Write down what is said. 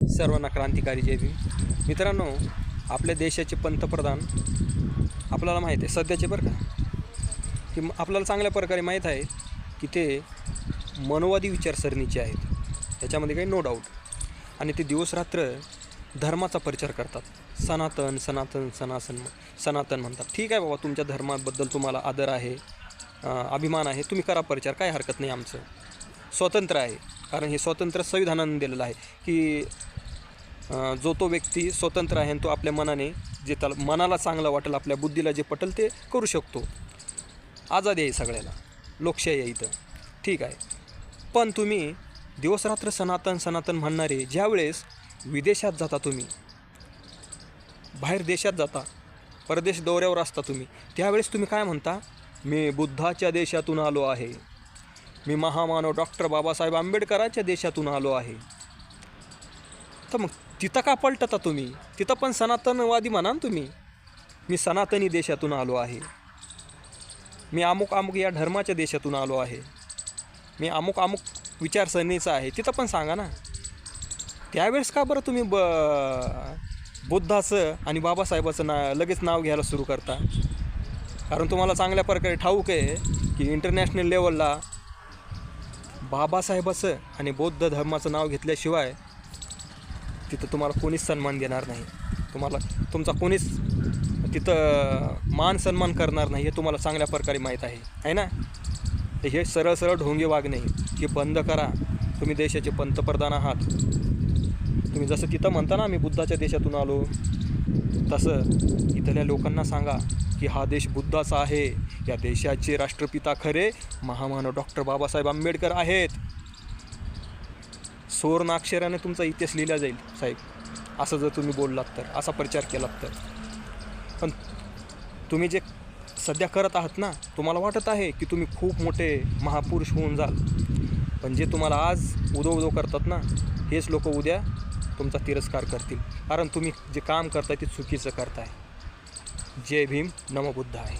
सर्वांना क्रांतिकारी जय भीम. मित्रांनो, आपल्या देशाचे पंतप्रधान आपल्याला माहीत आहे सध्याचे बरं का, की आपल्याला चांगल्या प्रकारे माहीत आहे की ते मनोवादी विचारसरणीचे आहेत, त्याच्यामध्ये काही नो डाऊट. आणि ते दिवसरात्र धर्माचा प्रचार करतात. सनातन सनातन सनातन म्हणतात. ठीक आहे बाबा, तुमच्या धर्माबद्दल तुम्हाला आदर आहे, अभिमान आहे, तुम्ही करा प्रचार, काय हरकत नाही, आमचं स्वतंत्र आहे. कारण हे स्वातंत्र्य संविधानाने दिलेलं आहे की जो तो व्यक्ती स्वतंत्र आहे आणि तो आपल्या मनाने जे त्याला मनाला चांगलं वाटेल, आपल्या बुद्धीला जे पटेल ते करू शकतो. आझादी आहे सगळ्याला, लोकशाही आहे इथं, ठीक आहे. पण तुम्ही दिवसरात्र सनातन सनातन म्हणणारे ज्यावेळेस विदेशात जाता, तुम्ही बाहेर देशात जाता, परदेश दौऱ्यावर असता तुम्ही, त्यावेळेस तुम्ही काय म्हणता? मी बुद्धाच्या देशातून आलो आहे, मी महामानव डॉक्टर बाबासाहेब आंबेडकरांच्या देशातून आलो आहे. तर मग तिथं का पलटता तुम्ही? तिथं पण सनातनवादी म्हणा ना तुम्ही. मी सनातनी देशातून आलो आहे, मी अमुक अमुक या धर्माच्या देशातून आलो आहे, मी अमुक अमुक विचारसरणीचा आहे, तिथं पण सांगा ना. त्यावेळेस का बरं तुम्ही बुद्धाचं आणि बाबासाहेबाचं लगेच नाव घ्यायला सुरू करता? कारण तुम्हाला चांगल्या प्रकारे ठाऊक आहे की इंटरनॅशनल लेवलला बाबासाहेबाचं आणि बौद्ध धर्माचं नाव घेतल्याशिवाय तिथं तुम्हाला कोणीच सन्मान देणार नाही, तुम्हाला तुमचा कोणीच तिथं मान सन्मान करणार नाही, हे तुम्हाला चांगल्या प्रकारे माहीत आहे ना. तर हे सरळ सरळ ढोंगे वागणे हे बंद करा. तुम्ही देशाचे पंतप्रधान आहात, तुम्ही जसं तिथं म्हणता ना मी बुद्धाच्या देशातून आलो, तसं इथल्या लोकांना सांगा की हा देश बुद्धाचा आहे, या देशाचे राष्ट्रपिता खरे महामानव डॉक्टर बाबासाहेब आंबेडकर आहेत. सुवर्णाक्षराने तुमचा इतिहास लिहिला जाईल साहेब, असं जर तुम्ही बोललात तर, असा प्रचार केलात तर. पण तुम्ही जे सध्या करत आहात ना, तुम्हाला वाटत आहे की तुम्ही खूप मोठे महापुरुष होऊन जाल, पण जे तुम्हाला आज उदो करतात ना, हेच लोक उद्या तुमचा तिरस्कार करतील. कारण तुम्ही जे काम करताय ते चुकीचं करताय. जय भीम, नमो बुद्धाय.